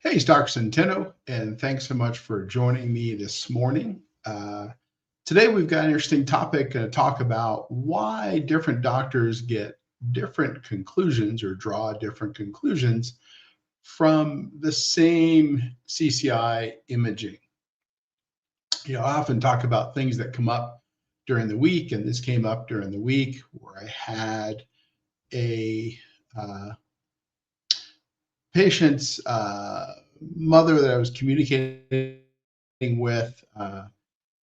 Hey, it's Dr. Centeno, and thanks so much for joining me this morning. Today, we've got an interesting topic to talk about why different doctors get different conclusions or draw different conclusions from the same CCI imaging. I often talk about things that come up during the week, and this came up during the week where I had a patient's mother that I was communicating with,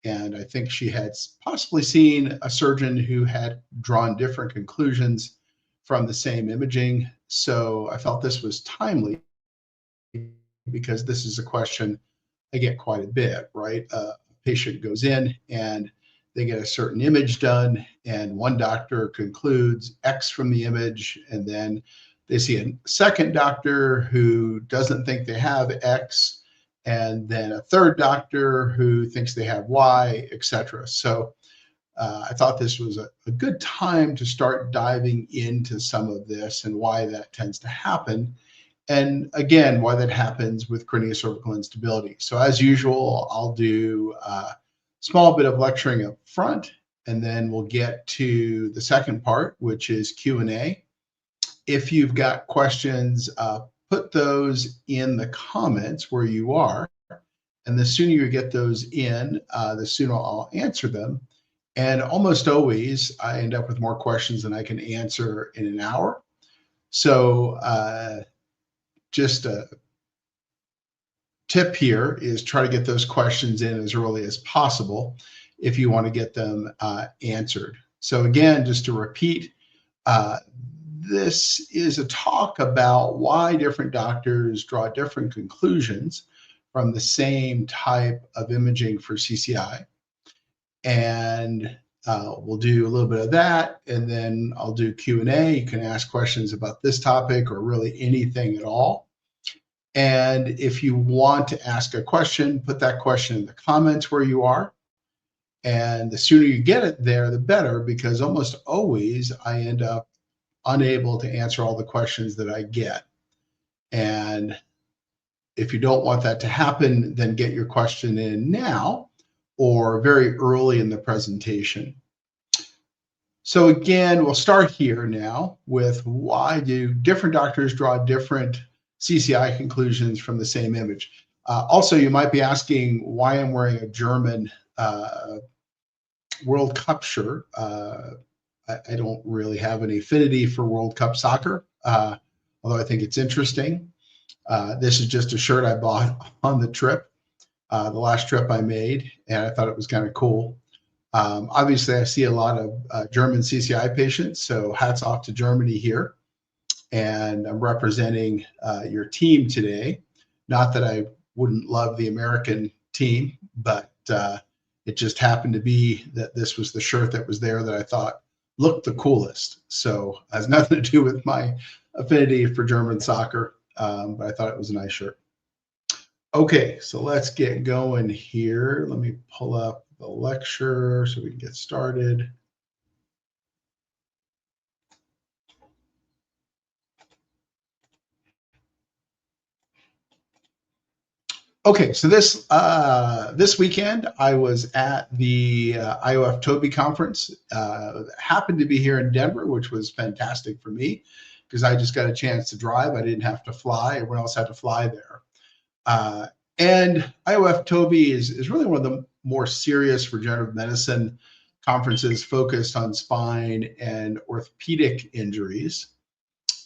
and I think she had possibly seen a surgeon who had drawn different conclusions from the same imaging. So I felt this was timely because this is a question I get quite a bit, right? A patient goes in and they get a certain image done, and one doctor concludes X from the image, and then they see a second doctor who doesn't think they have X, and then a third doctor who thinks they have Y, etc. So I thought this was a good time to start diving into some of this and why that tends to happen. And again, why that happens with craniocervical instability. So as usual, I'll do a small bit of lecturing up front, and then we'll get to the second part, which is Q&A. If you've got questions, put those in the comments where you are. And the sooner you get those in, the sooner I'll answer them. And almost always, I end up with more questions than I can answer in an hour. So just a tip here is try to get those questions in as early as possible if you want to get them answered. So again, just to repeat, this is a talk about why different doctors draw different conclusions from the same type of imaging for CCI. And we'll do a little bit of that, and then I'll do Q&A. You can ask questions about this topic or really anything at all. And if you want to ask a question, put that question in the comments where you are. And the sooner you get it there, the better, because almost always I end up unable to answer all the questions that I get. And if you don't want that to happen, then get your question in now or very early in the presentation. So again, we'll start here now with why do different doctors draw different CCI conclusions from the same image. Also, you might be asking why I'm wearing a German World Cup shirt. I don't really have any affinity for World Cup soccer, although I think it's interesting. This is just a shirt I bought on the trip, the last trip I made, and I thought it was kind of cool. Obviously, I see a lot of German CCI patients, so hats off to Germany here. And I'm representing your team today. Not that I wouldn't love the American team, but it just happened to be that this was the shirt that was there that I thought looked the coolest. So it has nothing to do with my affinity for German soccer, but I thought it was a nice shirt. Okay, so let's get going here. Let me pull up the lecture so we can get started. Okay, so this weekend I was at the IOF Toby conference. Happened to be here in Denver, which was fantastic for me because I just got a chance to drive. I didn't have to fly. Everyone else had to fly there. And IOF Toby is really one of the more serious regenerative medicine conferences focused on spine and orthopedic injuries.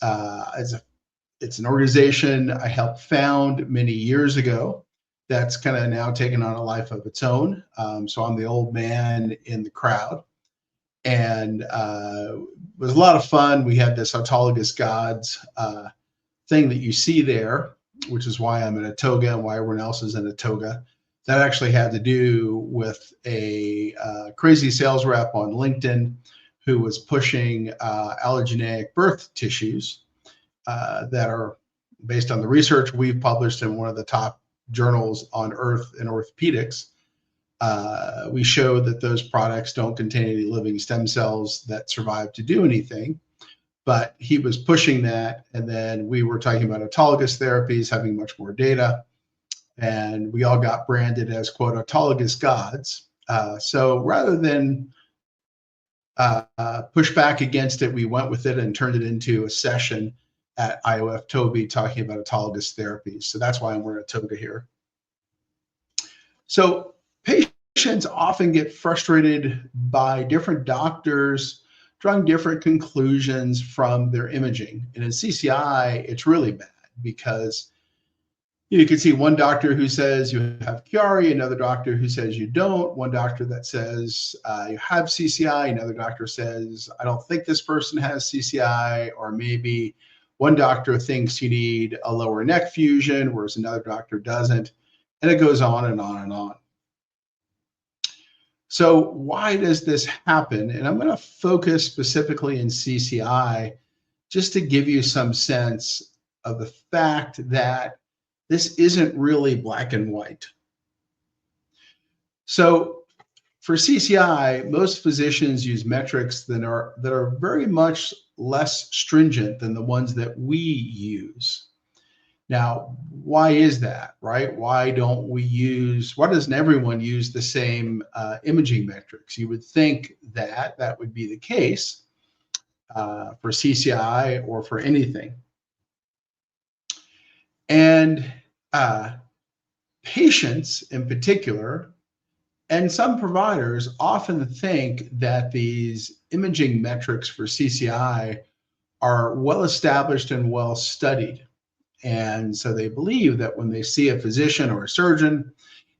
It's an organization I helped found many years ago that's kind of now taken on a life of its own. So I'm the old man in the crowd. And it was a lot of fun. We had this Autologous Gods thing that you see there, which is why I'm in a toga and why everyone else is in a toga. That actually had to do with a crazy sales rep on LinkedIn who was pushing allogeneic birth tissues that are based on the research we've published in one of the top journals on earth in orthopedics. We showed that those products don't contain any living stem cells that survive to do anything. but he was pushing that. And then we were talking about autologous therapies having much more data. And we all got branded as, quote, autologous gods. So rather than push back against it, we went with it and turned it into a session at IOF Toby talking about autologous therapies. So that's why I'm wearing a toga here. So patients often get frustrated by different doctors drawing different conclusions from their imaging. And in CCI, it's really bad because you can see one doctor who says you have Chiari, another doctor who says you don't, one doctor that says you have CCI, another doctor says, I don't think this person has CCI, or maybe one doctor thinks you need a lower neck fusion, whereas another doctor doesn't, and it goes on and on and on. So why does this happen? And I'm going to focus specifically in CCI just to give you some sense of the fact that this isn't really black and white. So for CCI, most physicians use metrics that are very much less stringent than the ones that we use. Now, why is that, right? Why doesn't everyone use the same imaging metrics? You would think that that would be the case for CCI or for anything. And patients in particular, and some providers often think that these imaging metrics for CCI are well established and well studied. And so they believe that when they see a physician or a surgeon,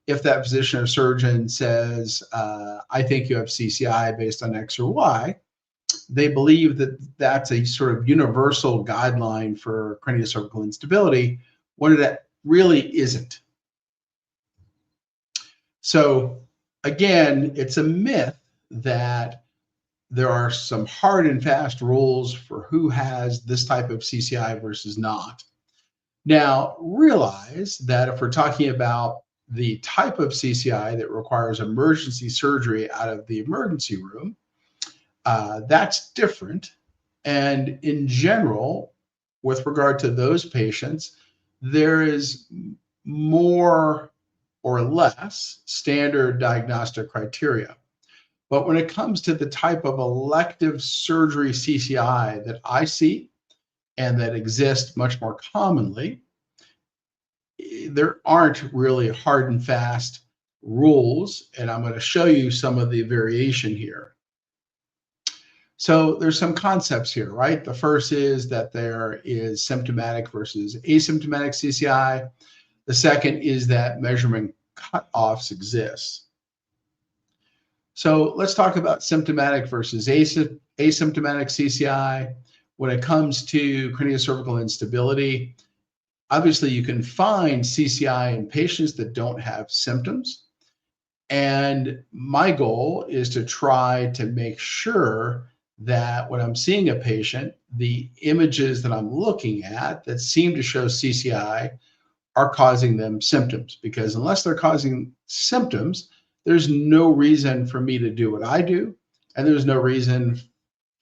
if that physician or surgeon says, I think you have CCI based on X or Y, they believe that that's a sort of universal guideline for craniocervical instability, when that really isn't. So again, it's a myth that there are some hard and fast rules for who has this type of CCI versus not. Now, realize that if we're talking about the type of CCI that requires emergency surgery out of the emergency room, that's different. And in general, with regard to those patients, there is more or less standard diagnostic criteria. But when it comes to the type of elective surgery CCI that I see and that exist much more commonly, there aren't really hard and fast rules. And I'm going to show you some of the variation here. So there's some concepts here, right? The first is that there is symptomatic versus asymptomatic CCI. The second is that measurement cutoffs exist. So let's talk about symptomatic versus asymptomatic CCI. When it comes to craniocervical instability, obviously you can find CCI in patients that don't have symptoms. And my goal is to try to make sure that when I'm seeing a patient, the images that I'm looking at that seem to show CCI are causing them symptoms, because unless they're causing symptoms, there's no reason for me to do what I do, and there's no reason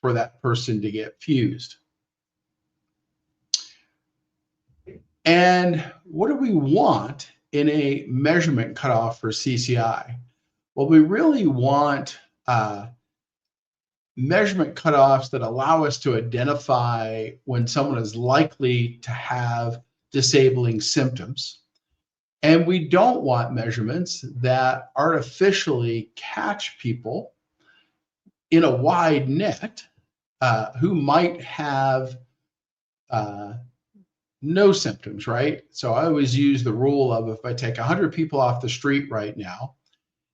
for that person to get fused. And what do we want in a measurement cutoff for CCI? Well, we really want measurement cutoffs that allow us to identify when someone is likely to have disabling symptoms. And we don't want measurements that artificially catch people in a wide net who might have no symptoms, right? So I always use the rule of, if I take 100 people off the street right now,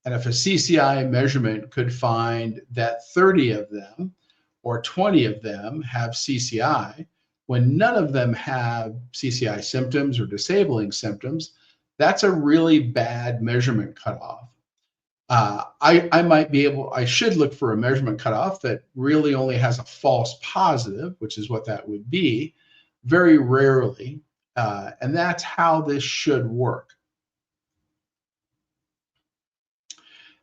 and if a CCI measurement could find that 30 of them or 20 of them have CCI, when none of them have CCI symptoms or disabling symptoms, that's a really bad measurement cutoff. I should look for a measurement cutoff that really only has a false positive, which is what that would be, very rarely. And that's how this should work.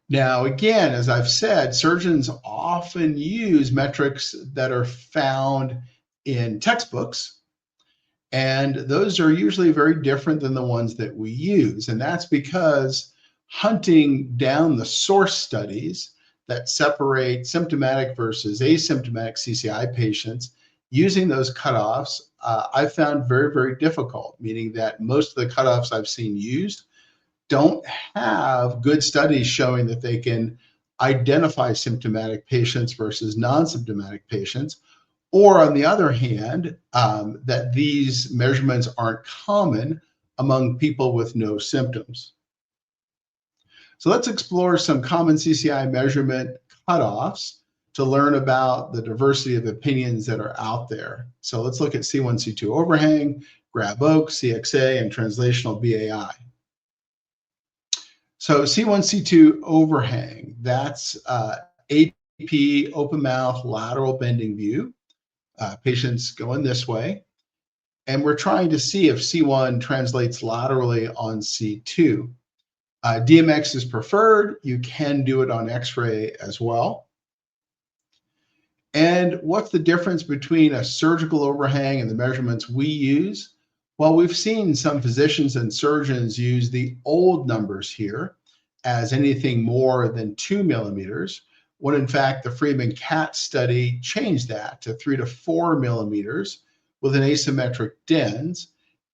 Now, again, as I've said, surgeons often use metrics that are found in textbooks, and those are usually very different than the ones that we use. And that's because hunting down the source studies that separate symptomatic versus asymptomatic CCI patients, using those cutoffs, I found very, very difficult, meaning that most of the cutoffs I've seen used don't have good studies showing that they can identify symptomatic patients versus non-symptomatic patients, or on the other hand, that these measurements aren't common among people with no symptoms. So let's explore some common CCI measurement cutoffs to learn about the diversity of opinions that are out there. So let's look at C1, C2 overhang, Grabb-Oaks, CXA, and translational BAI. So C1, C2 overhang, that's AP, open mouth, lateral bending view. Patients going this way. And we're trying to see if C1 translates laterally on C2. DMX is preferred. You can do it on X-ray as well. And what's the difference between a surgical overhang and the measurements we use? Well, we've seen some physicians and surgeons use the old numbers here as anything more than 2 millimeters, when in fact the Freeman-Katz study changed that to 3 to 4 millimeters with an asymmetric DENS.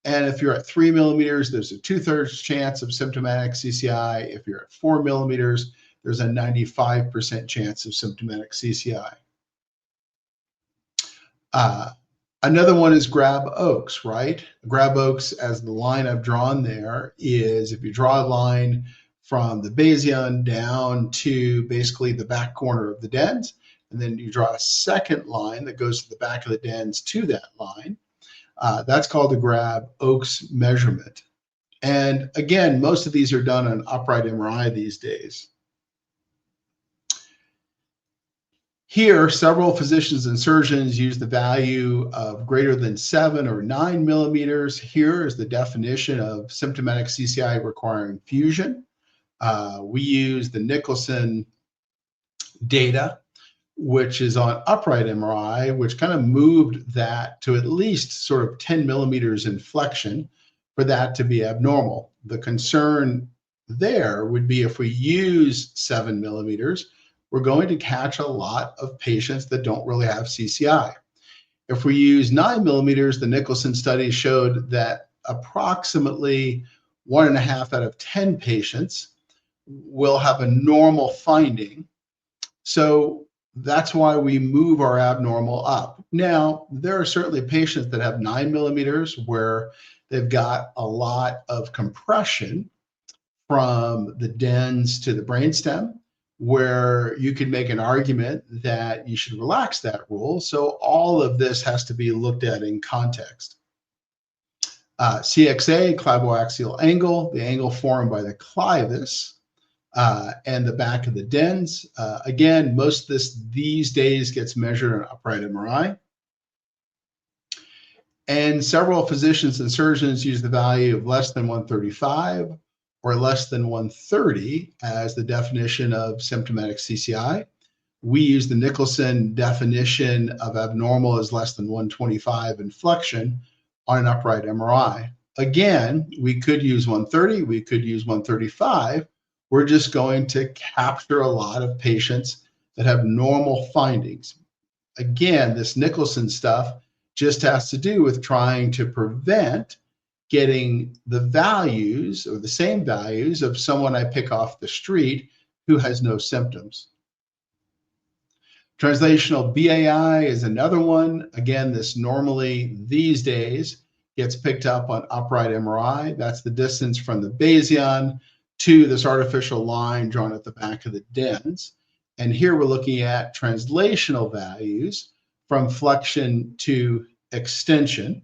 And if you're at 3 millimeters, there's a 2/3 chance of symptomatic CCI. If you're at 4 millimeters, there's a 95% chance of symptomatic CCI. Another one is Grabb-Oaks, right? Grabb-Oaks, as the line I've drawn there, is if you draw a line from the Bayesian down to basically the back corner of the DENS, and then you draw a second line that goes to the back of the DENS to that line. That's called the Grabb-Oaks measurement. And again, most of these are done on upright MRI these days. Here, several physicians and surgeons use the value of greater than 7 or 9 millimeters. Here is the definition of symptomatic CCI requiring fusion. We use the Nicholson data, which is on upright MRI, which kind of moved that to at least sort of 10 millimeters in flexion for that to be abnormal. The concern there would be if we use 7 millimeters, we're going to catch a lot of patients that don't really have CCI. If we use 9 millimeters, the Nicholson study showed that approximately 1.5 out of 10 patients will have a normal finding. So that's why we move our abnormal up. Now, there are certainly patients that have 9 millimeters where they've got a lot of compression from the DENS to the brainstem, where you could make an argument that you should relax that rule. So all of this has to be looked at in context. CXA, clivaxial angle, the angle formed by the clivus, and the back of the DENS. Again, most of this these days gets measured on upright MRI. And several physicians and surgeons use the value of less than 135 or less than 130 as the definition of symptomatic CCI. We use the Nicholson definition of abnormal as less than 125 in flexion on an upright MRI. Again, we could use 130, we could use 135. We're just going to capture a lot of patients that have normal findings. Again, this Nicholson stuff just has to do with trying to prevent getting the values or the same values of someone I pick off the street who has no symptoms. Translational BAI is another one. Again, this normally these days gets picked up on upright MRI. That's the distance from the Bayesian to this artificial line drawn at the back of the DENS. And here we're looking at translational values from flexion to extension.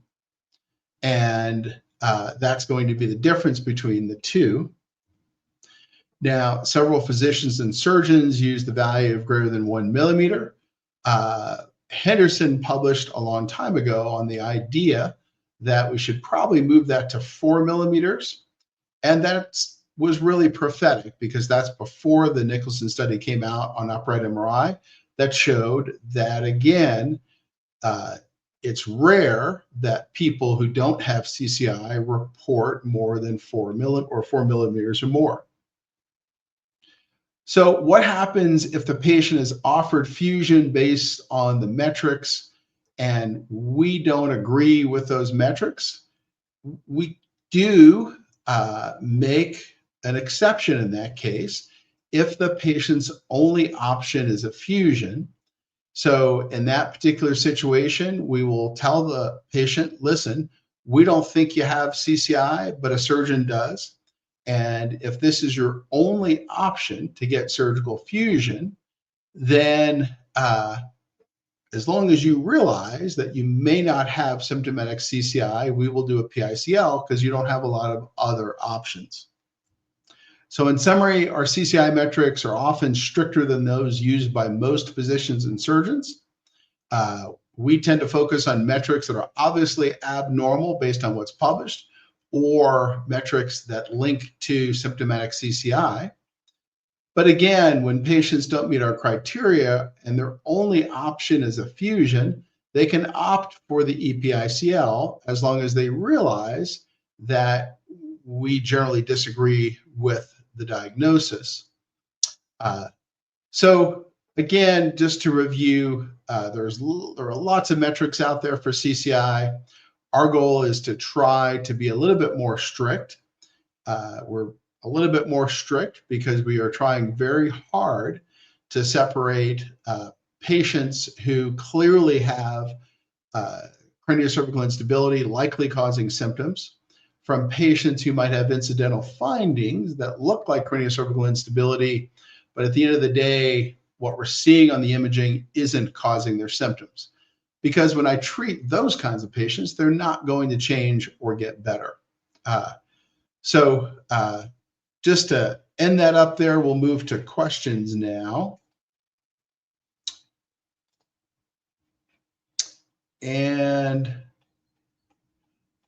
And that's going to be the difference between the two. Now, several physicians and surgeons use the value of greater than 1 millimeter. Henderson published a long time ago on the idea that we should probably move that to 4 millimeters. And that was really prophetic because that's before the Nicholson study came out on upright MRI that showed that, again, it's rare that people who don't have CCI report more than 4 millimeters or more. So what happens if the patient is offered fusion based on the metrics and we don't agree with those metrics? We do make an exception in that case if the patient's only option is a fusion. So in that particular situation, we will tell the patient, listen, we don't think you have CCI, but a surgeon does. And if this is your only option to get surgical fusion, then as long as you realize that you may not have symptomatic CCI, we will do a PICL because you don't have a lot of other options. So in summary, our CCI metrics are often stricter than those used by most physicians and surgeons. We tend to focus on metrics that are obviously abnormal based on what's published, or metrics that link to symptomatic CCI. But again, when patients don't meet our criteria and their only option is a fusion, they can opt for the EPICL as long as they realize that we generally disagree with the diagnosis. So again, just to review, there are lots of metrics out there for CCI. Our goal is to try to be a little bit more strict. We're a little bit more strict because we are trying very hard to separate patients who clearly have craniocervical instability, likely causing symptoms, from patients who might have incidental findings that look like craniocervical instability, but at the end of the day, what we're seeing on the imaging isn't causing their symptoms. Because when I treat those kinds of patients, they're not going to change or get better. So just to end that up there, we'll move to questions now. And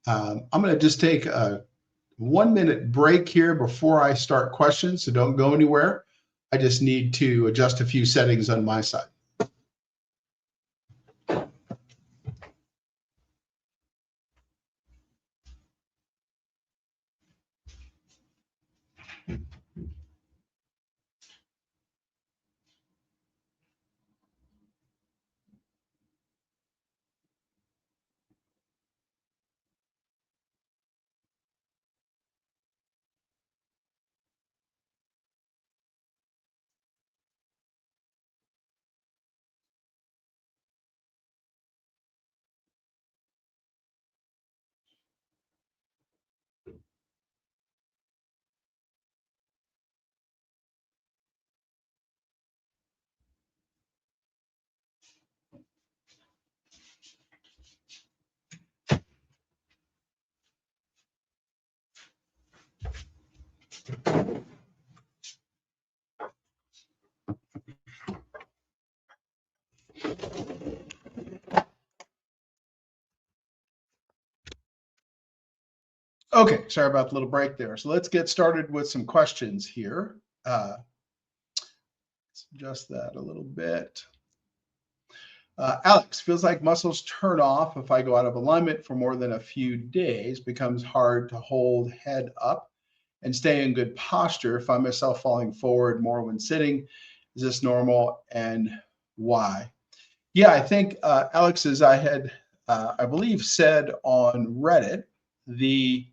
I'm going to just take a 1-minute break here before I start questions, so don't go anywhere. I just need to adjust a few settings on my side. Okay, sorry about the little break there. So let's get started with some questions here. Let's adjust that a little bit. Alex, feels like muscles turn off if I go out of alignment for more than a few days. Becomes hard to hold head up and stay in good posture. Find myself falling forward more when sitting. Is this normal and why? Yeah, I think, Alex, as I had, I believe, said on Reddit, the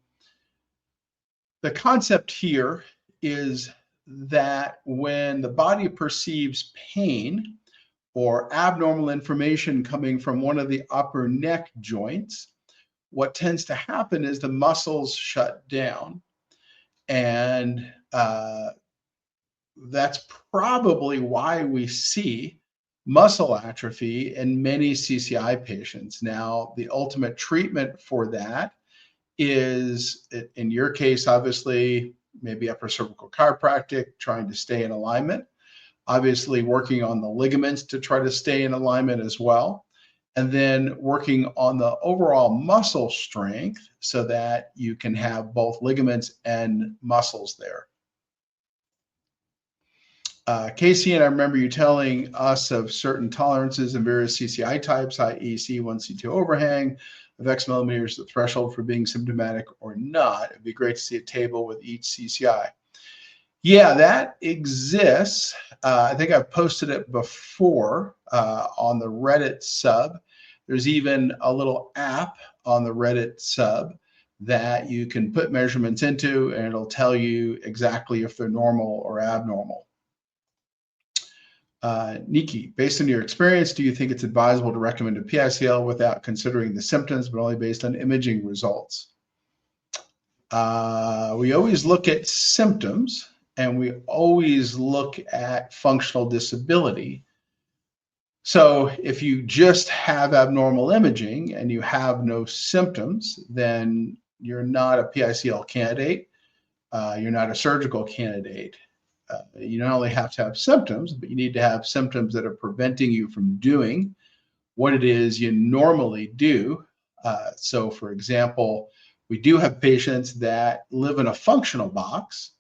concept here is that when the body perceives pain or abnormal information coming from one of the upper neck joints, what tends to happen is the muscles shut down. And that's probably why we see muscle atrophy in many CCI patients. Now, the ultimate treatment for that is, in your case, obviously, maybe upper cervical chiropractic, trying to stay in alignment, obviously working on the ligaments to try to stay in alignment as well, and then working on the overall muscle strength so that you can have both ligaments and muscles there. Casey, and I remember you telling us of certain tolerances in various CCI types, i.e. C1, C2 overhang of X millimeters, the threshold for being symptomatic or not. It'd be great to see a table with each CCI. Yeah, that exists. I think I've posted it before on the Reddit sub. There's even a little app on the Reddit sub that you can put measurements into, and it'll tell you exactly if they're normal or abnormal. Nikki, based on your experience, do you think it's advisable to recommend a PICL without considering the symptoms, but only based on imaging results? We always look at symptoms, and we always look at functional disability. So if you just have abnormal imaging and you have no symptoms, then you're not a PICL candidate. You're not a surgical candidate. You not only have to have symptoms, but you need to have symptoms that are preventing you from doing what it is you normally do. So for example, we do have patients that live in a functional box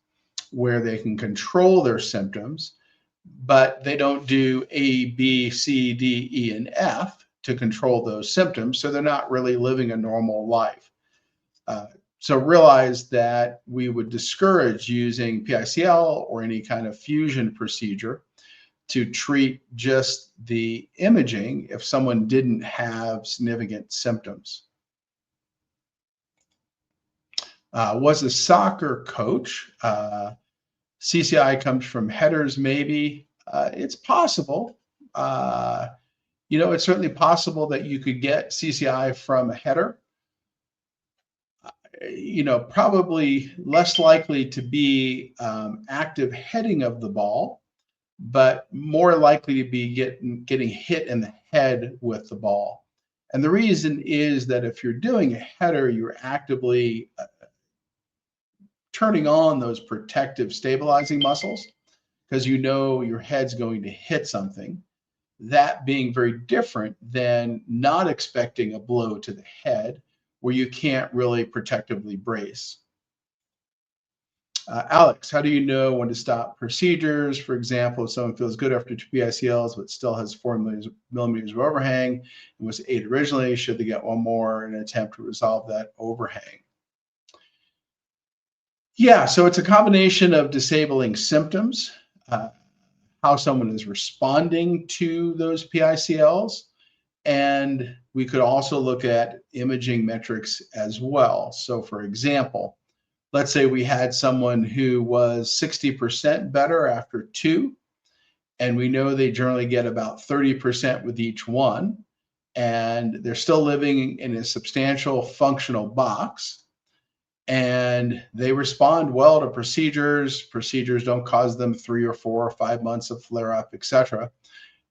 where they can control their symptoms, but they don't do A, B, C, D, E, and F to control those symptoms. So they're not really living a normal life. So realize that we would discourage using PICL or any kind of fusion procedure to treat just the imaging if someone didn't have significant symptoms. Was a soccer coach. CCI comes from headers, maybe. It's possible. It's certainly possible that you could get CCI from a header. Probably less likely to be active heading of the ball, but more likely to be getting hit in the head with the ball. And the reason is that if you're doing a header, you're actively turning on those protective stabilizing muscles because your head's going to hit something. That being very different than not expecting a blow to the head, where you can't really protectively brace. Alex, how do you know when to stop procedures? For example, if someone feels good after 2 PICLs but still has 4 millimeters of overhang and was 8 originally, should they get one more in an attempt to resolve that overhang? Yeah, so it's a combination of disabling symptoms, how someone is responding to those PICLs, and we could also look at imaging metrics as well. So for example, let's say we had someone who was 60% better after 2, and we know they generally get about 30% with each one, and they're still living in a substantial functional box, and they respond well to procedures. Procedures don't cause them 3 or 4 or 5 months of flare-up, etc.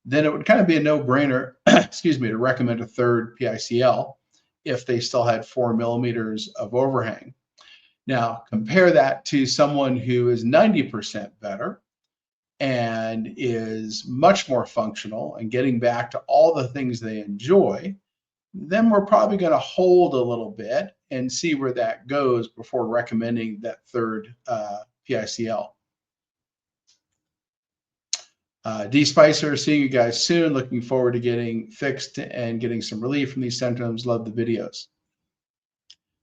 Then it would kind of be a no-brainer, to recommend a third PICL if they still had 4 millimeters of overhang. Now, compare that to someone who is 90% better and is much more functional and getting back to all the things they enjoy. Then we're probably going to hold a little bit and see where that goes before recommending that third PICL. D Spicer, seeing you guys soon. Looking forward to getting fixed and getting some relief from these symptoms. Love the videos.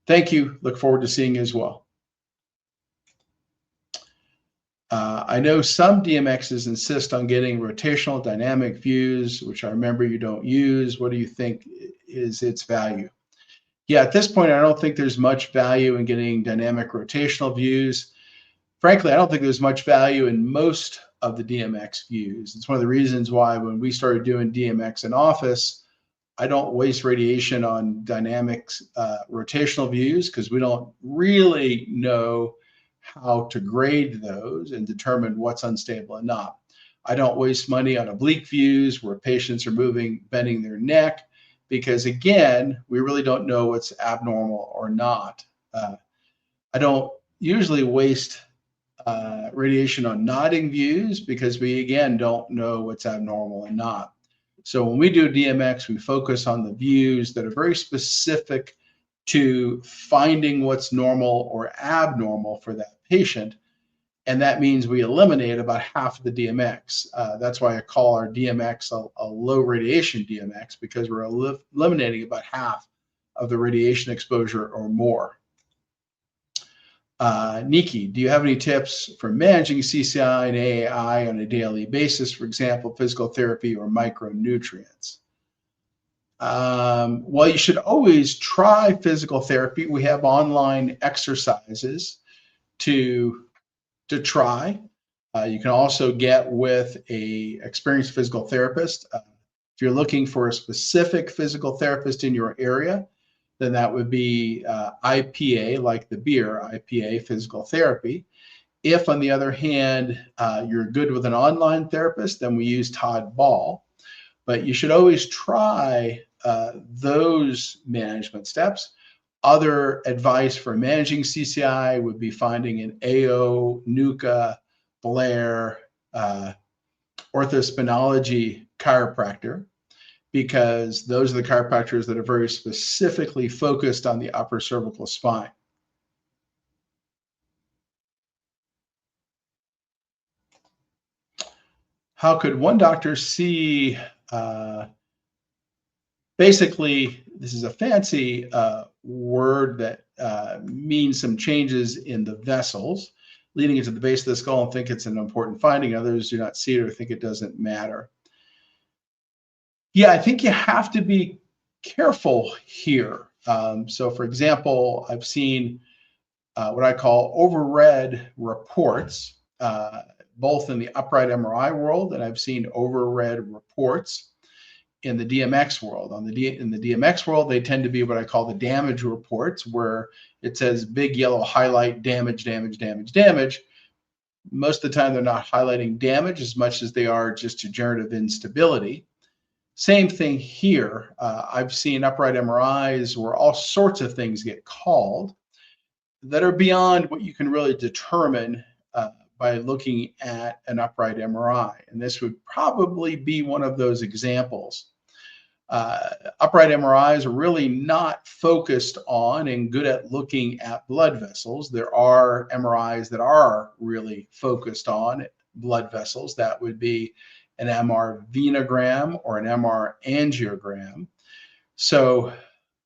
Thank you. Look forward to seeing you as well. I know some DMXs insist on getting rotational dynamic views, which I remember you don't use. What do you think is its value? Yeah, at this point, I don't think there's much value in getting dynamic rotational views. Frankly, I don't think there's much value in most of the DMX views. It's one of the reasons why when we started doing DMX in office, I don't waste radiation on dynamics rotational views because we don't really know how to grade those and determine what's unstable and not. I don't waste money on oblique views where patients are bending their neck because, again, we really don't know what's abnormal or not. I don't usually waste radiation on nodding views because we, again, don't know what's abnormal and not. So when we do DMX, we focus on the views that are very specific to finding what's normal or abnormal for that patient. And that means we eliminate about half of the DMX. That's why I call our DMX a low radiation DMX, because we're eliminating about half of the radiation exposure or more. Nikki, do you have any tips for managing CCI and AAI on a daily basis, for example, physical therapy or micronutrients? Well, you should always try physical therapy. We have online exercises to try. You can also get with a experienced physical therapist. If you're looking for a specific physical therapist in your area, then that would be IPA, like the beer, IPA physical therapy. If, on the other hand, you're good with an online therapist, then we use Todd Ball. But you should always try those management steps. Other advice for managing CCI would be finding an AO, NUCA, Blair, orthospinology chiropractor, because those are the chiropractors that are very specifically focused on the upper cervical spine. How could one doctor see, basically, this is a fancy word that means some changes in the vessels leading into the base of the skull and think it's an important finding. Others do not see it or think it doesn't matter. Yeah, I think you have to be careful here. So for example, I've seen what I call overread reports, both in the upright MRI world, and I've seen overread reports in the DMX world. In the DMX world, they tend to be what I call the damage reports, where it says big yellow highlight, damage, damage, damage, damage. Most of the time, they're not highlighting damage as much as they are just degenerative instability. Same thing here. I've seen upright MRIs where all sorts of things get called that are beyond what you can really determine by looking at an upright MRI. And this would probably be one of those examples. Upright MRIs are really not focused on and good at looking at blood vessels. There are MRIs that are really focused on blood vessels. That would be an MR venogram or an MR angiogram. So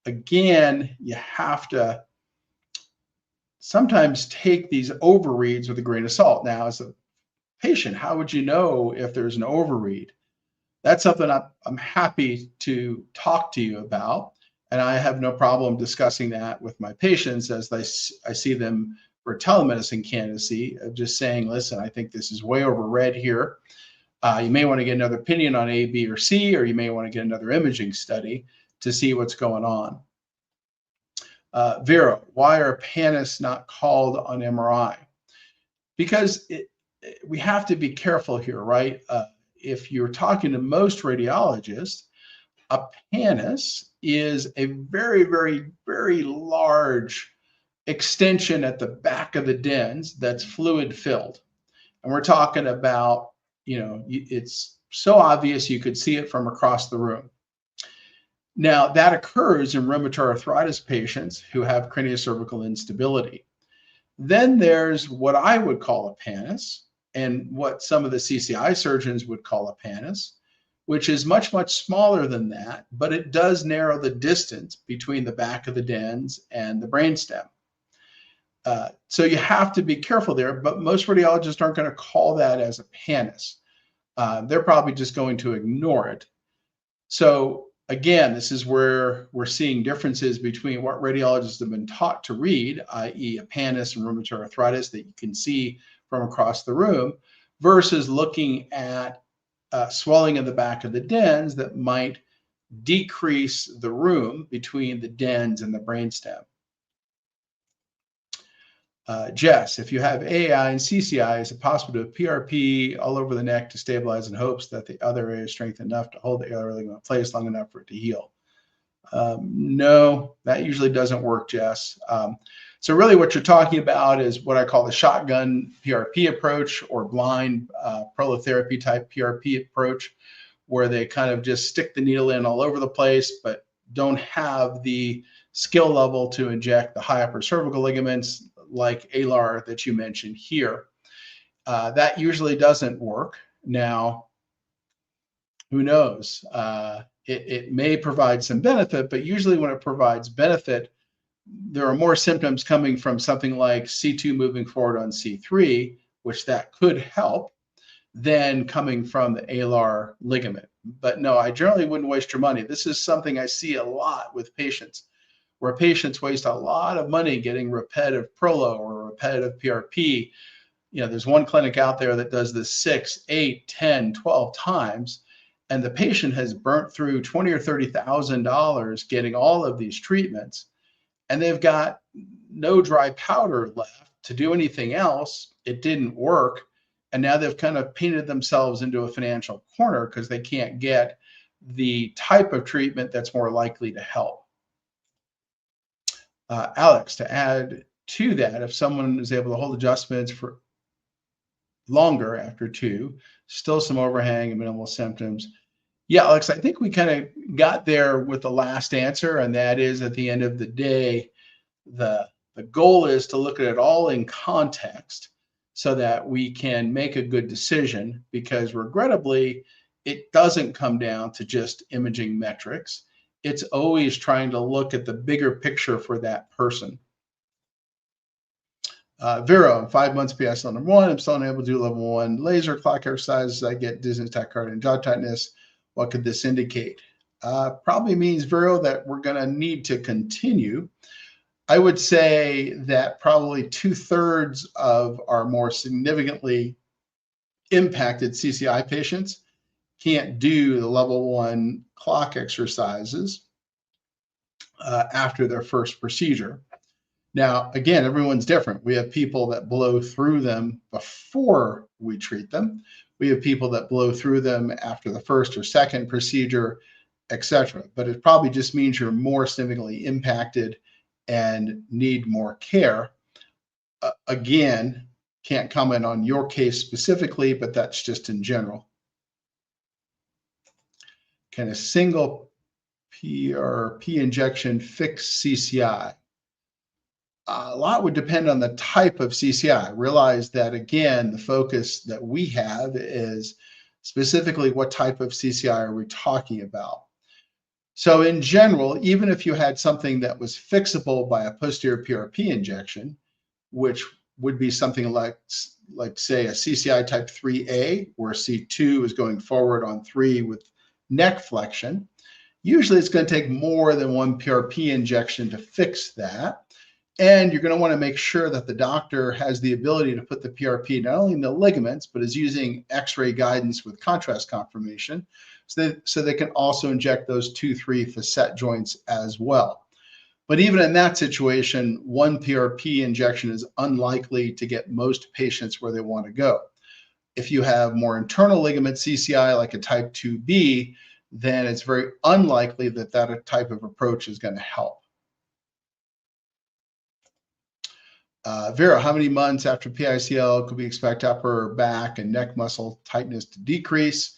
again, you have to sometimes take these overreads with a grain of salt. Now, as a patient, how would you know if there's an overread? That's something I'm happy to talk to you about. And I have no problem discussing that with my patients as I see them for telemedicine candidacy, of just saying, listen, I think this is way overread here. You may want to get another opinion on A, B, or C, or you may want to get another imaging study to see what's going on. Vera, why are panics not called on MRI? Because we have to be careful here, right? If you're talking to most radiologists, a pannus is a very, very, very large extension at the back of the dens that's fluid filled. And we're talking about, it's so obvious you could see it from across the room. Now, that occurs in rheumatoid arthritis patients who have craniocervical instability. Then there's what I would call a pannus, and what some of the CCI surgeons would call a pannus, which is much, much smaller than that, but it does narrow the distance between the back of the dens and the brainstem. So you have to be careful there, but most radiologists aren't going to call that as a pannus. They're probably just going to ignore it. So again, this is where we're seeing differences between what radiologists have been taught to read, i.e. a pannus and rheumatoid arthritis that you can see from across the room, versus looking at swelling in the back of the dens that might decrease the room between the dens and the brainstem. Jess, if you have AI and CCI, is it possible to have PRP all over the neck to stabilize in hopes that the other area is strengthened enough to hold the other ligament in place long enough for it to heal? No, that usually doesn't work, Jess. So really what you're talking about is what I call the shotgun PRP approach, or blind prolotherapy type PRP approach, where they kind of just stick the needle in all over the place, but don't have the skill level to inject the high upper cervical ligaments like ALAR that you mentioned here. That usually doesn't work. Now, who knows? It may provide some benefit, but usually when it provides benefit, there are more symptoms coming from something like C2 moving forward on C3, which that could help, than coming from the alar ligament. But no, I generally wouldn't waste your money. This is something I see a lot with patients, where patients waste a lot of money getting repetitive Prolo or repetitive PRP. There's one clinic out there that does this 6, 8, 10, 12 times, and the patient has burnt through $20,000 or $30,000 getting all of these treatments, and they've got no dry powder left to do anything else. It didn't work, and now they've kind of painted themselves into a financial corner because they can't get the type of treatment that's more likely to help. Alex, to add to that, if someone is able to hold adjustments for longer after 2, still some overhang and minimal symptoms. Yeah, Alex, I think we kind of got there with the last answer, and that is, at the end of the day, the goal is to look at it all in context so that we can make a good decision, because regrettably, it doesn't come down to just imaging metrics. It's always trying to look at the bigger picture for that person. Vero, 5 months PSL number 1. I'm still unable to do level 1 laser clock exercises. I get dizziness, tachycardia, and jaw tightness. What could this indicate? Probably means, Vero, that we're going to need to continue. I would say that probably 2/3 of our more significantly impacted CCI patients can't do the level 1 clock exercises after their first procedure. Now, again, everyone's different. We have people that blow through them before we treat them. We have people that blow through them after the first or second procedure, etc. But it probably just means you're more significantly impacted and need more care. Again, can't comment on your case specifically, but that's just in general. Can a single PRP injection fix CCI? A lot would depend on the type of CCI. Realize that, again, the focus that we have is specifically what type of CCI are we talking about. So in general, even if you had something that was fixable by a posterior PRP injection, which would be something like say a CCI type 3A, where C2 is going forward on 3 with neck flexion, usually it's going to take more than one PRP injection to fix that. And you're going to want to make sure that the doctor has the ability to put the PRP not only in the ligaments, but is using X-ray guidance with contrast confirmation, so they can also inject those 2-3 facet joints as well. But even in that situation, one PRP injection is unlikely to get most patients where they want to go. If you have more internal ligament CCI, like a type 2B, then it's very unlikely that that type of approach is going to help. Vera, how many months after PICL could we expect upper back and neck muscle tightness to decrease?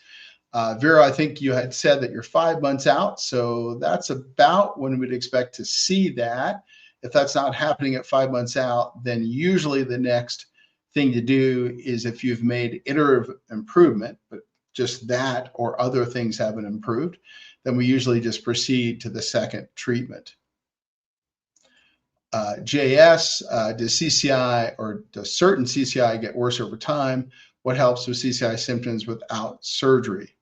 Vera, I think you had said that you're 5 months out, so that's about when we'd expect to see that. If that's not happening at 5 months out, then usually the next thing to do is, if you've made iterative improvement, but just that or other things haven't improved, then we usually just proceed to the second treatment. JS, does CCI or does certain CCI get worse over time? What helps with CCI symptoms without surgery?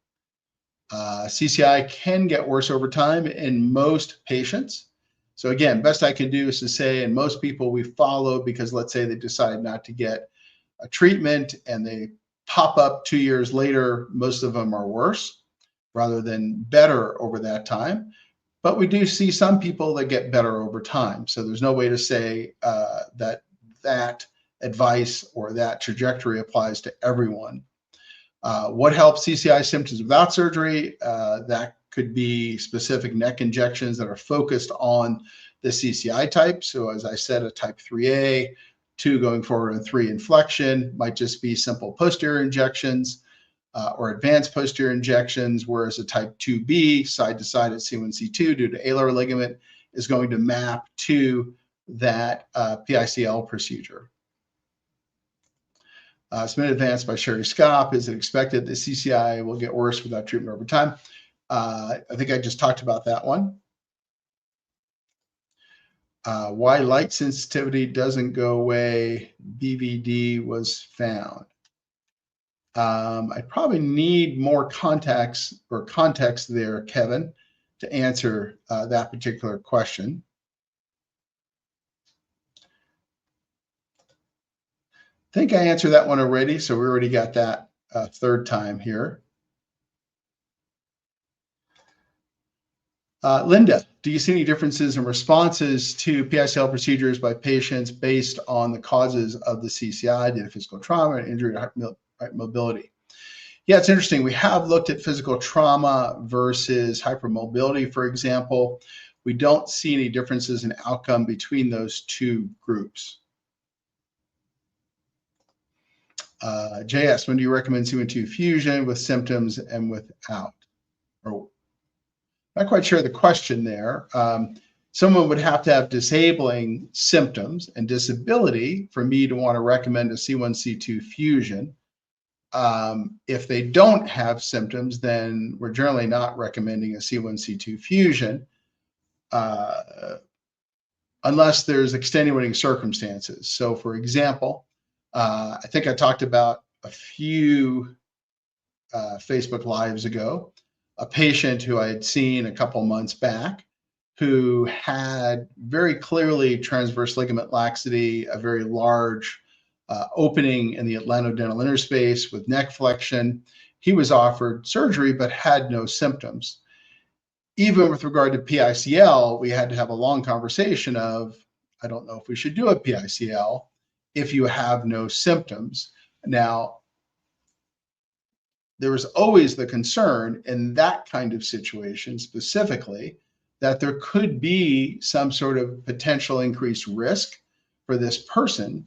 CCI can get worse over time in most patients. So again, best I can do is to say, in most people we follow, because let's say they decide not to get a treatment and they pop up 2 years later, most of them are worse rather than better over that time. But we do see some people that get better over time. So there's no way to say that advice or that trajectory applies to everyone. What helps CCI symptoms without surgery? That could be specific neck injections that are focused on the CCI type. So as I said, a type 3A, 2 going forward and 3 in flexion might just be simple posterior injections. Or advanced posterior injections, whereas a type 2B, side to side at C1, C2 due to alar ligament, is going to map to that PICL procedure. It's been advanced by Sherry Scott. Is it expected that CCI will get worse without treatment over time? I think I just talked about that one. Why light sensitivity doesn't go away, BVD was found. I probably need more context there, Kevin, to answer that particular question. I think I answered that one already, so we already got that third time here. Linda, do you see any differences in responses to PICL procedures by patients based on the causes of the CCI, due to physical trauma and injury to hypermobility? Yeah, it's interesting. We have looked at physical trauma versus hypermobility, for example. We don't see any differences in outcome between those two groups. JS, when do you recommend C1-2 fusion with symptoms and without? Or not quite sure the question there. Someone would have to have disabling symptoms and disability for me to want to recommend a C1-C2 fusion. If they don't have symptoms, then we're generally not recommending a C1-C2 fusion unless there's extenuating circumstances. So, for example, I think I talked about a few Facebook Lives ago, a patient who I had seen a couple months back who had very clearly transverse ligament laxity, a very large opening in the atlantodental interspace with neck flexion. He was offered surgery but had no symptoms. Even with regard to PICL, we had to have a long conversation of, I don't know if we should do a PICL if you have no symptoms. Now, there was always the concern in that kind of situation specifically that there could be some sort of potential increased risk for this person.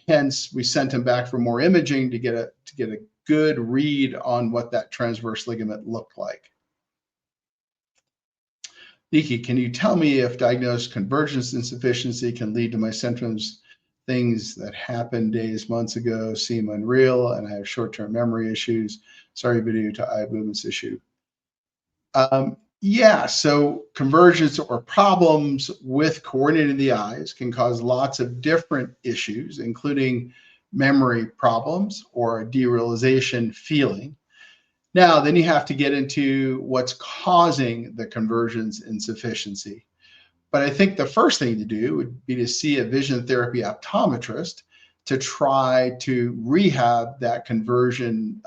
Hence, we sent him back for more imaging to get a good read on what that transverse ligament looked like. Nikki, can you tell me if diagnosed convergence insufficiency can lead to my symptoms? Things that happened days, months ago seem unreal, and I have short-term memory issues. Sorry, due to eye movements issue. Yeah, so convergence or problems with coordinating the eyes can cause lots of different issues, including memory problems or a derealization feeling. Now, then you have to get into what's causing the convergence insufficiency. But I think the first thing to do would be to see a vision therapy optometrist to try to rehab that conversion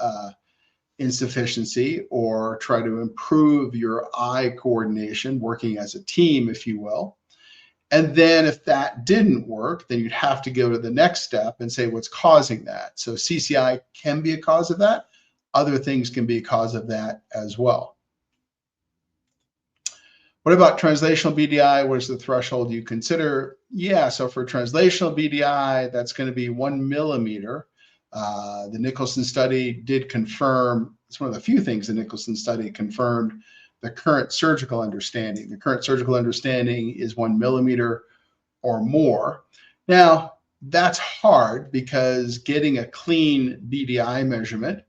insufficiency, or try to improve your eye coordination, working as a team, if you will. And then if that didn't work, then you'd have to go to the next step and say what's causing that. So CCI can be a cause of that. Other things can be a cause of that as well. What about translational BDI? What is the threshold you consider? Yeah, so for translational BDI, that's going to be 1 millimeter. The Nicholson study did confirm, it's one of the few things the Nicholson study confirmed, the current surgical understanding. The current surgical understanding is 1 millimeter or more. Now, that's hard because getting a clean BDI measurement,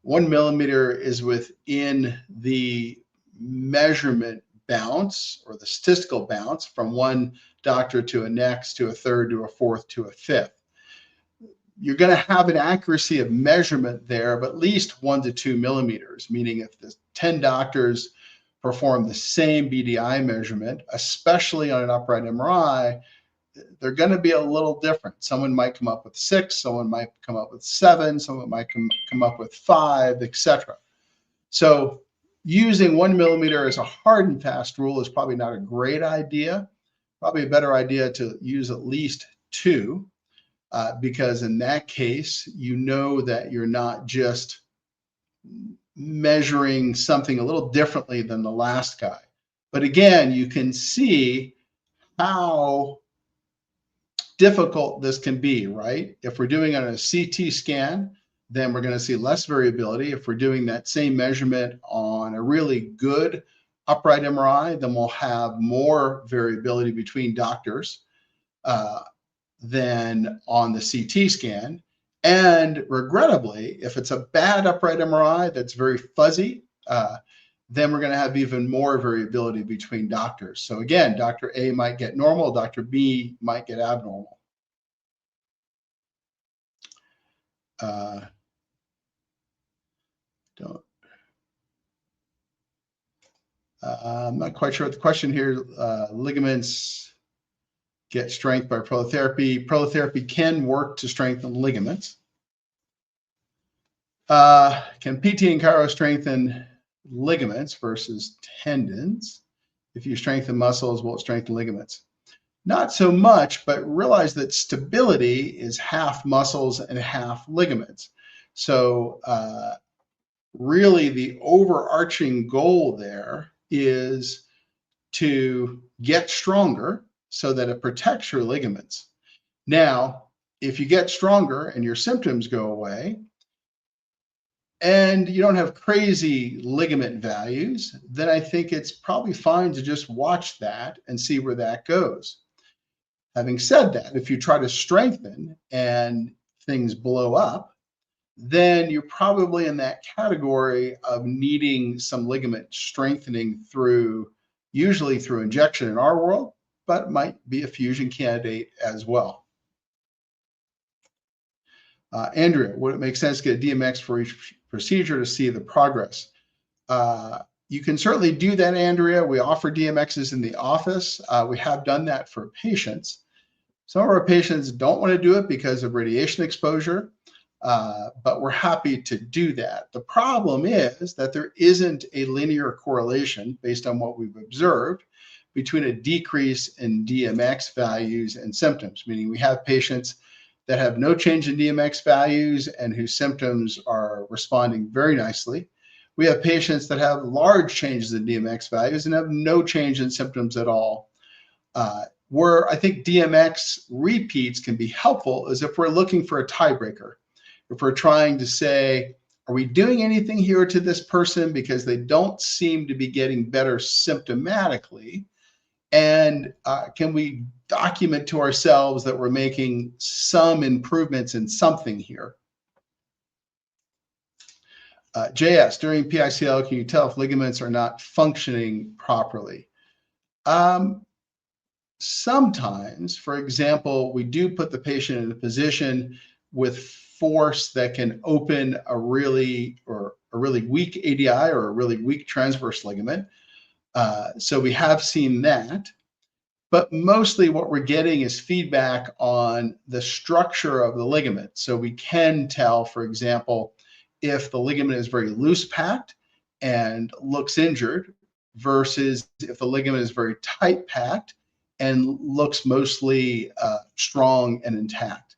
1 millimeter is within the measurement bounce or the statistical bounce from one doctor to a next, to a third, to a fourth, to a fifth. You're going to have an accuracy of measurement there of at least 1 to 2 millimeters, meaning if the 10 doctors perform the same BDI measurement, especially on an upright MRI, they're going to be a little different. Someone might come up with 6, someone might come up with 7, someone might come up with 5, etc. So using 1 millimeter as a hard and fast rule is probably not a great idea. Probably a better idea to use at least 2, because in that case, you know that you're not just measuring something a little differently than the last guy. But again, you can see how difficult this can be, right? If we're doing it on a CT scan, then we're going to see less variability. If we're doing that same measurement on a really good upright MRI, then we'll have more variability between doctors than on the CT scan. And regrettably, if it's a bad upright MRI that's very fuzzy, then we're going to have even more variability between doctors. So again, Dr. A might get normal, Dr. B might get abnormal. I'm not quite sure what the question here. Ligaments get strength by prolotherapy. Prolotherapy can work to strengthen ligaments. Can PT and chiro strengthen ligaments versus tendons? If you strengthen muscles, will it strengthen ligaments? Not so much, but realize that stability is half muscles and half ligaments. So really the overarching goal there is to get stronger so that it protects your ligaments. Now, if you get stronger and your symptoms go away and you don't have crazy ligament values, then I think it's probably fine to just watch that and see where that goes. Having said that, if you try to strengthen and things blow up, then you're probably in that category of needing some ligament strengthening usually through injection in our world, but might be a fusion candidate as well. Andrea, would it make sense to get a DMX for each procedure to see the progress? You can certainly do that, Andrea. We offer DMXs in the office. We have done that for patients. Some of our patients don't want to do it because of radiation exposure, but we're happy to do that. The problem is that there isn't a linear correlation based on what we've observed between a decrease in DMX values and symptoms, meaning we have patients that have no change in DMX values and whose symptoms are responding very nicely. We have patients that have large changes in DMX values and have no change in symptoms at all. Where I think DMX repeats can be helpful is if we're looking for a tiebreaker. If we're trying to say, are we doing anything here to this person because they don't seem to be getting better symptomatically? And can we document to ourselves that we're making some improvements in something here? JS, during PICL, can you tell if ligaments are not functioning properly? Sometimes, for example, we do put the patient in a position with force that can open a really weak ADI or a really weak transverse ligament. So we have seen that, but mostly what we're getting is feedback on the structure of the ligament. So we can tell, for example, if the ligament is very loose packed and looks injured versus if the ligament is very tight packed and looks mostly strong and intact.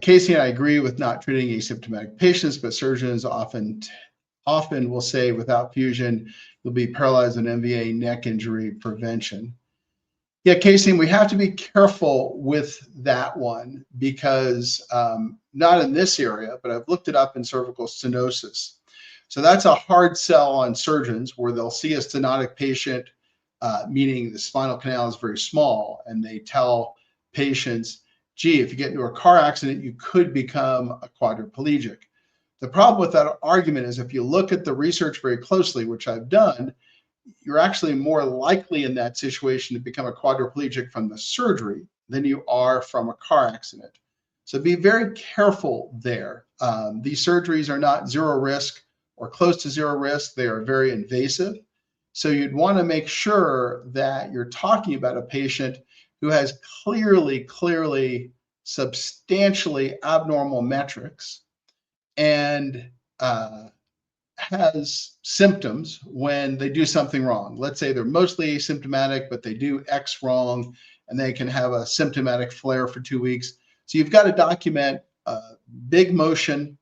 Casey and I agree with not treating asymptomatic patients, but surgeons often will say without fusion, you'll be paralyzed on MVA neck injury prevention. Yeah, Casey, we have to be careful with that one because not in this area, but I've looked it up in cervical stenosis. So that's a hard sell on surgeons where they'll see a stenotic patient, meaning the spinal canal is very small, and they tell patients, gee, if you get into a car accident, you could become a quadriplegic. The problem with that argument is if you look at the research very closely, which I've done, you're actually more likely in that situation to become a quadriplegic from the surgery than you are from a car accident. So be very careful there. These surgeries are not zero risk or close to zero risk. They are very invasive. So you'd want to make sure that you're talking about a patient who has clearly substantially abnormal metrics and has symptoms when they do something wrong. Let's say they're mostly asymptomatic, but they do X wrong, and they can have a symptomatic flare for 2 weeks. So you've got to document big motion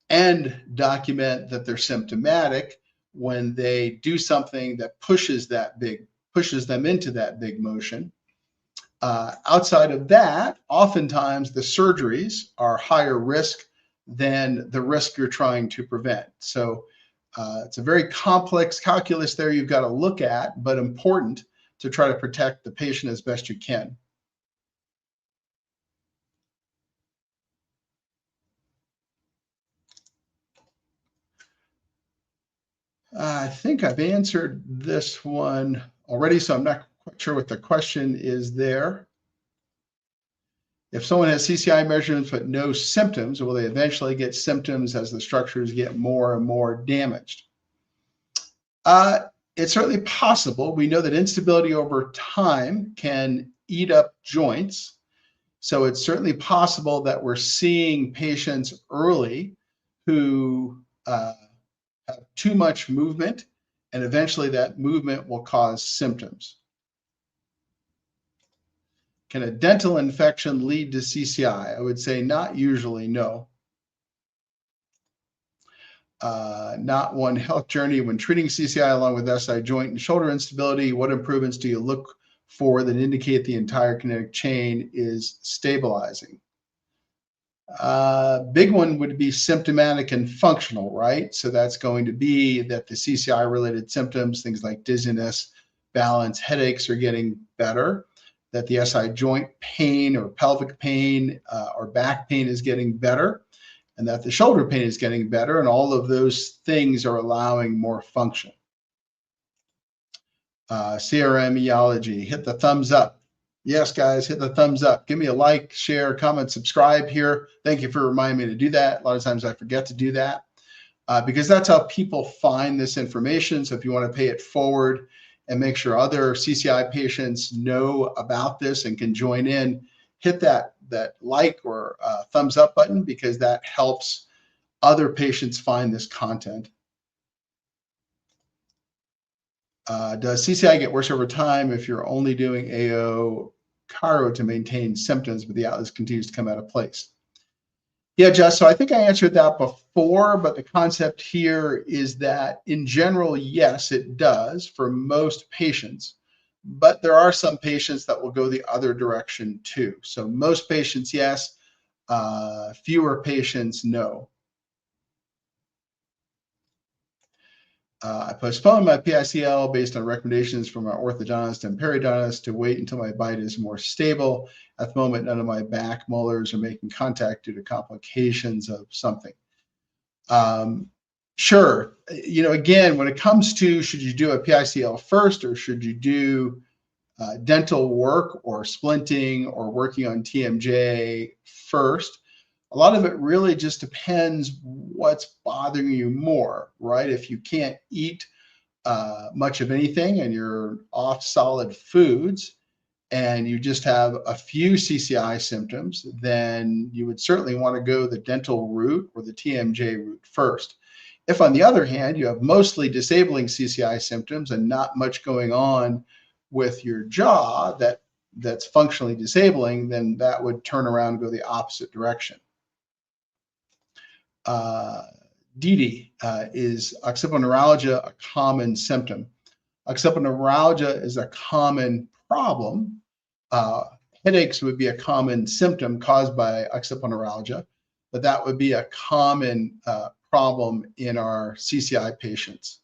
and document that they're symptomatic when they do something that pushes them into that big motion. Outside of that, oftentimes the surgeries are higher risk than the risk you're trying to prevent. So it's a very complex calculus there you've got to look at, but important to try to protect the patient as best you can. I think I've answered this one already, so I'm not quite sure what the question is there. If someone has CCI measurements but no symptoms, will they eventually get symptoms as the structures get more and more damaged? It's certainly possible. We know that instability over time can eat up joints. So it's certainly possible that we're seeing patients early who have too much movement, and eventually that movement will cause symptoms. Can a dental infection lead to CCI? I would say not usually, no. Not one health journey. When treating CCI along with SI joint and shoulder instability, what improvements do you look for that indicate the entire kinetic chain is stabilizing? Big one would be symptomatic and functional, right? So that's going to be that the CCI related symptoms, things like dizziness, balance, headaches are getting better, that the SI joint pain or pelvic pain or back pain is getting better, and that the shoulder pain is getting better. And all of those things are allowing more function. CRM Eology, hit the thumbs up. Yes, guys, hit the thumbs up. Give me a like, share, comment, subscribe here. Thank you for reminding me to do that. A lot of times I forget to do that because that's how people find this information. So if you want to pay it forward and make sure other CCI patients know about this and can join in, hit that like or thumbs up button because that helps other patients find this content. Does CCI get worse over time if you're only doing AO chiro to maintain symptoms, but the atlas continues to come out of place? Yeah, Jess, so I think I answered that before, but the concept here is that in general, yes, it does for most patients, but there are some patients that will go the other direction too. So most patients, yes, fewer patients, no. I postponed my PICL based on recommendations from my orthodontist and periodontist to wait until my bite is more stable. At the moment, none of my back molars are making contact due to complications of something. Sure. Again, when it comes to should you do a PICL first or should you do dental work or splinting or working on TMJ first, a lot of it really just depends what's bothering you more, right? If you can't eat much of anything and you're off solid foods and you just have a few CCI symptoms, then you would certainly want to go the dental route or the TMJ route first. If, on the other hand, you have mostly disabling CCI symptoms and not much going on with your jaw that's functionally disabling, then that would turn around and go the opposite direction. Didi, is occipital a common symptom? Occipital is a common problem. Headaches would be a common symptom caused by occipital, but that would be a common problem in our CCI patients.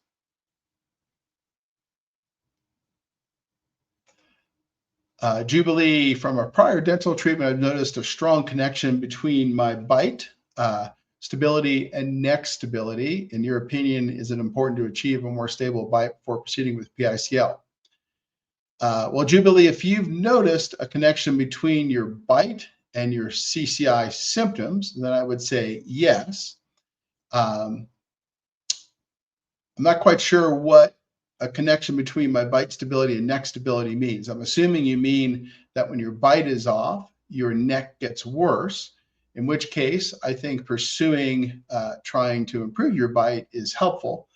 Jubilee, from a prior dental treatment, I've noticed a strong connection between my bite, stability, and neck stability. In your opinion, is it important to achieve a more stable bite before proceeding with PICL? Well, Jubilee, if you've noticed a connection between your bite and your CCI symptoms, then I would say yes. I'm not quite sure what a connection between my bite stability and neck stability means. I'm assuming you mean that when your bite is off, your neck gets worse, in which case I think pursuing trying to improve your bite is helpful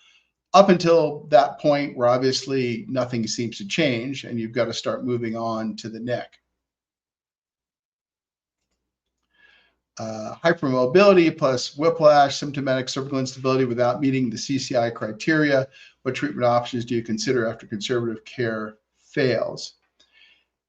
up until that point where obviously nothing seems to change and you've got to start moving on to the neck. Hypermobility plus whiplash, symptomatic cervical instability without meeting the CCI criteria. What treatment options do you consider after conservative care fails?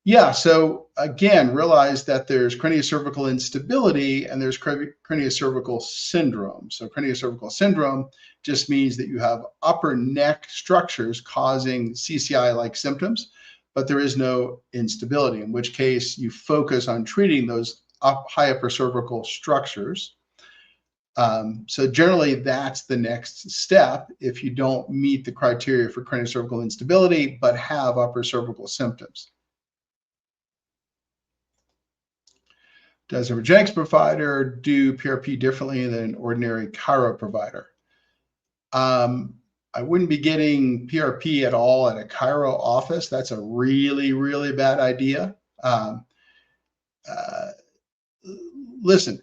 Yeah, so again, realize that there's craniocervical instability and there's craniocervical syndrome. So craniocervical syndrome just means that you have upper neck structures causing CCI-like symptoms, but there is no instability, in which case you focus on treating those high upper cervical structures. So generally, that's the next step if you don't meet the criteria for craniocervical instability but have upper cervical symptoms. Does a Regenexx provider do PRP differently than an ordinary chiro provider? I wouldn't be getting PRP at all at a chiro office. That's a really, really bad idea. Uh, Listen,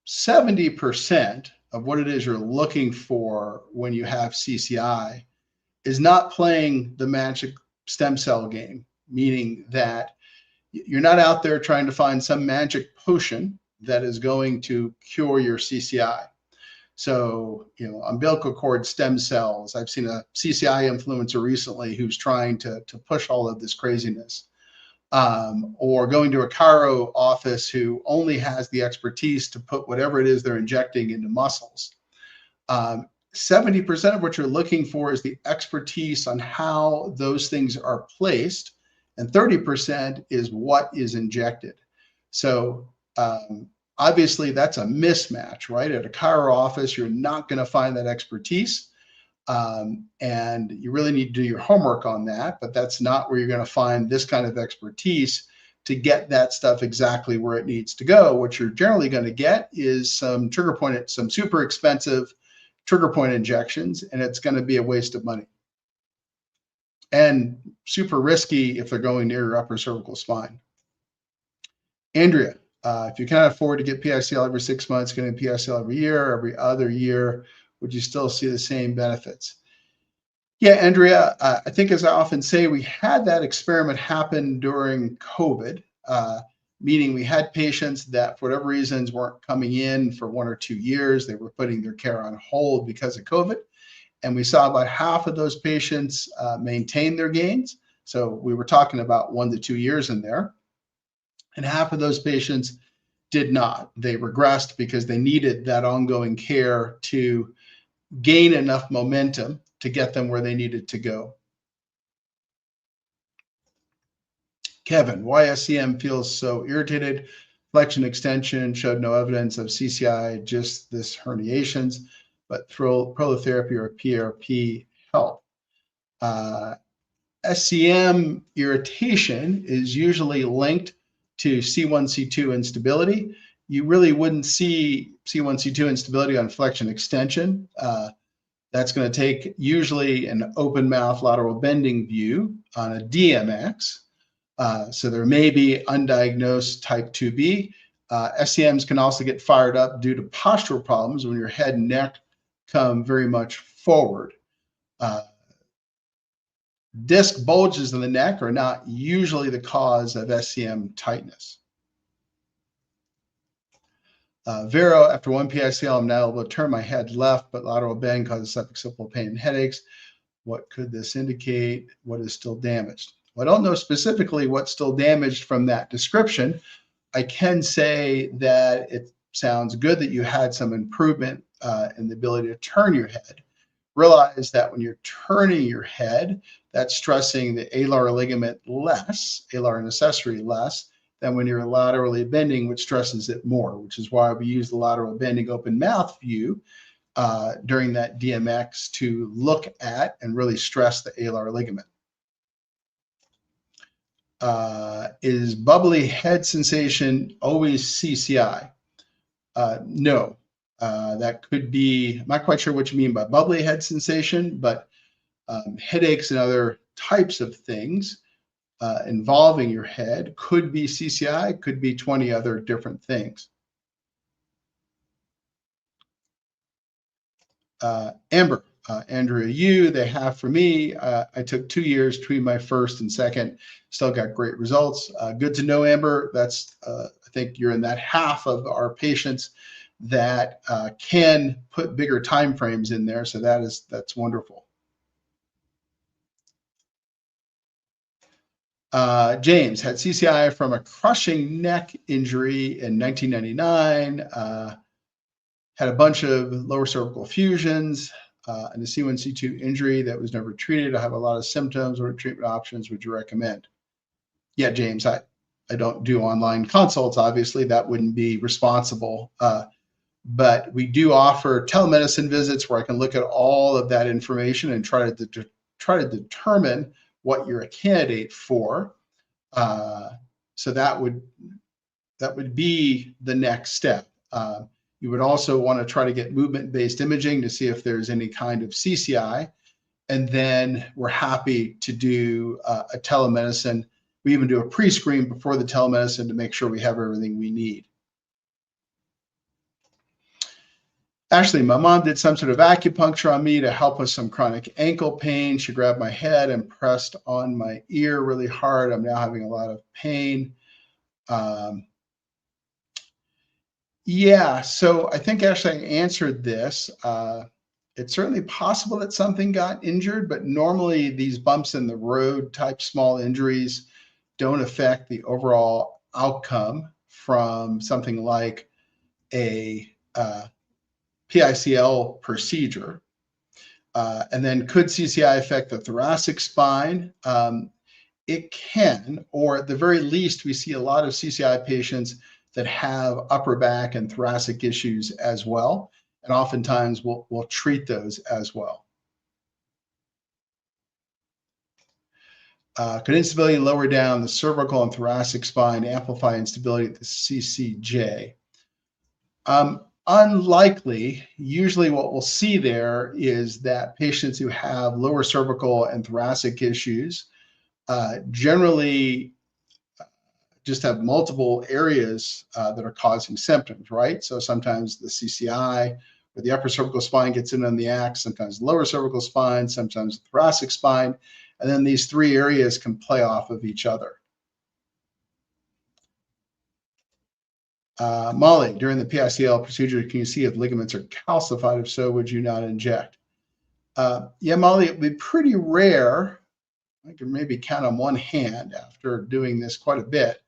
70% of what it is you're looking for when you have CCI is not playing the magic stem cell game, meaning that you're not out there trying to find some magic potion that is going to cure your CCI. So, umbilical cord stem cells. I've seen a CCI influencer recently who's trying to push all of this craziness. Or going to a chiro office who only has the expertise to put whatever it is they're injecting into muscles. 70% of what you're looking for is the expertise on how those things are placed, and 30% is what is injected. So obviously that's a mismatch, right? At a chiro office, you're not going to find that expertise. And you really need to do your homework on that, but that's not where you're going to find this kind of expertise to get that stuff exactly where it needs to go. What you're generally going to get is some some super expensive trigger point injections, and it's going to be a waste of money and super risky if they're going near your upper cervical spine. Andrea, if you cannot afford to get PICL every 6 months, getting PICL every year, every other year, would you still see the same benefits? Yeah, Andrea, I think as I often say, we had that experiment happen during COVID, meaning we had patients that for whatever reasons weren't coming in for 1 or 2 years. They were putting their care on hold because of COVID. And we saw about half of those patients maintain their gains. So we were talking about 1 to 2 years in there. And half of those patients did not. They regressed because they needed that ongoing care to gain enough momentum to get them where they needed to go. Kevin, why SCM feels so irritated? Flexion extension showed no evidence of CCI, just this herniations, but prolotherapy or PRP help. SCM irritation is usually linked to C1, C2 instability. You really wouldn't see C1, C2 instability on flexion extension. That's going to take usually an open mouth lateral bending view on a DMX. So there may be undiagnosed type 2B. SCMs can also get fired up due to postural problems when your head and neck come very much forward. Disc bulges in the neck are not usually the cause of SCM tightness. Vero, after 1 PICL, I'm now able to turn my head left, but lateral bend causes suboccipital pain and headaches. What could this indicate? What is still damaged? Well, I don't know specifically what's still damaged from that description. I can say that it sounds good that you had some improvement in the ability to turn your head. Realize that when you're turning your head, that's stressing the alar ligament less, alar and accessory less, than when you're laterally bending, which stresses it more, which is why we use the lateral bending open mouth view during that DMX to look at and really stress the alar ligament. Is bubbly head sensation always CCI? No. That could be, I'm not quite sure what you mean by bubbly head sensation, but headaches and other types of things involving your head could be CCI, could be 20 other different things. Amber, Andrea, they have for me. I took 2 years between my first and second, still got great results. Good to know, Amber. That's, I think you're in that half of our patients that can put bigger time frames in there. So that's wonderful. James had CCI from a crushing neck injury in 1999, had a bunch of lower cervical fusions, and a C1, C2 injury that was never treated. I have a lot of symptoms. What treatment options would you recommend? Yeah, James, I don't do online consults. Obviously, that wouldn't be responsible. But we do offer telemedicine visits where I can look at all of that information and try to determine what you're a candidate for. So that would be the next step. You would also want to try to get movement-based imaging to see if there's any kind of CCI. And then we're happy to do a telemedicine. We even do a pre-screen before the telemedicine to make sure we have everything we need. Actually, my mom did some sort of acupuncture on me to help with some chronic ankle pain. She grabbed my head and pressed on my ear really hard. I'm now having a lot of pain. Yeah, so I think actually I answered this. It's certainly possible that something got injured, but normally these bumps in the road type small injuries don't affect the overall outcome from something like a PICL procedure. And then could CCI affect the thoracic spine? It can, or at the very least, we see a lot of CCI patients that have upper back and thoracic issues as well. And oftentimes we'll treat those as well. Could instability lower down the cervical and thoracic spine, amplify instability at the CCJ? Unlikely. Usually what we'll see there is that patients who have lower cervical and thoracic issues generally just have multiple areas that are causing symptoms, right? So sometimes the CCI or the upper cervical spine gets in on the axe, sometimes the lower cervical spine, sometimes the thoracic spine, and then these three areas can play off of each other. Molly, during the PICL procedure, can you see if ligaments are calcified? If so, would you not inject? Yeah, Molly, it would be pretty rare. I can maybe count on one hand after doing this quite a bit.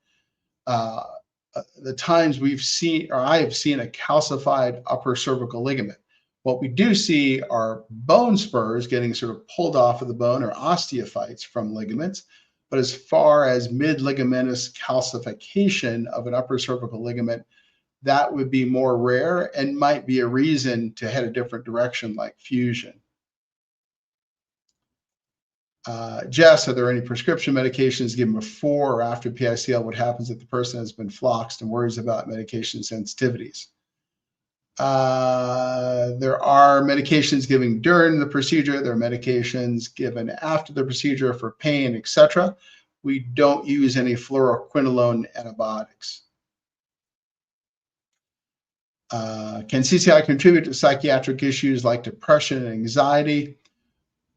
The times we've seen, or I have seen, a calcified upper cervical ligament. What we do see are bone spurs getting sort of pulled off of the bone, or osteophytes from ligaments. But as far as mid-ligamentous calcification of an upper cervical ligament, that would be more rare and might be a reason to head a different direction, like fusion. Jess, are there any prescription medications given before or after PICL? What happens if the person has been floxed and worries about medication sensitivities? There are medications given during the procedure. There are medications given after the procedure for pain, etc. We don't use any fluoroquinolone antibiotics. Can CCI contribute to psychiatric issues like depression and anxiety?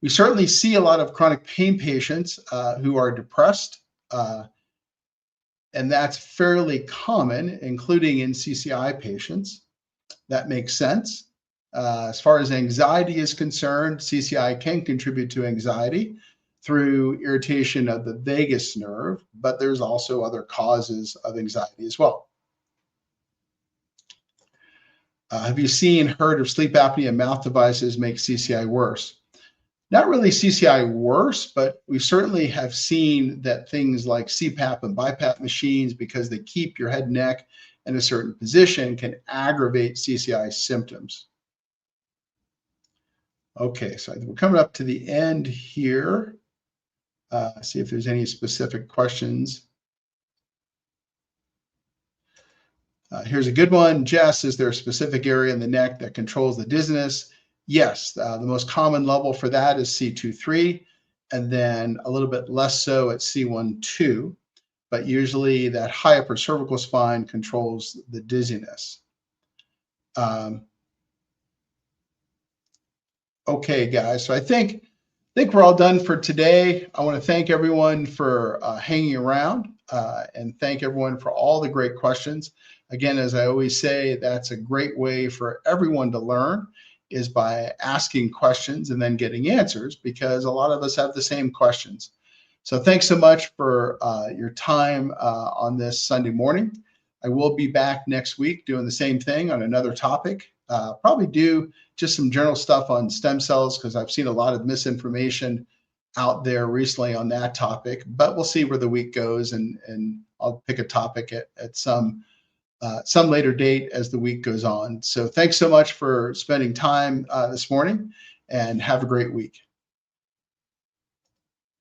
We certainly see a lot of chronic pain patients who are depressed, and that's fairly common, including in CCI patients. That makes sense. As far as anxiety is concerned, CCI can contribute to anxiety through irritation of the vagus nerve, but there's also other causes of anxiety as well. Have you heard of sleep apnea and mouth devices make CCI worse? Not really CCI worse, but we certainly have seen that things like CPAP and BiPAP machines, because they keep your head and neck in a certain position, can aggravate CCI symptoms. Okay, so we're coming up to the end here. See if there's any specific questions. Here's a good one. Jess, is there a specific area in the neck that controls the dizziness? Yes, the most common level for that is C2-3, and then a little bit less so at C1-2, but usually that high upper cervical spine controls the dizziness. Okay, guys, so I think we're all done for today. I want to thank everyone for hanging around and thank everyone for all the great questions. Again, as I always say, that's a great way for everyone to learn, is by asking questions and then getting answers, because a lot of us have the same questions. So thanks so much for your time on this Sunday morning. I will be back next week doing the same thing on another topic. Probably do just some general stuff on stem cells, because I've seen a lot of misinformation out there recently on that topic, but we'll see where the week goes, and I'll pick a topic at some some later date as the week goes on. So thanks so much for spending time this morning, and have a great week.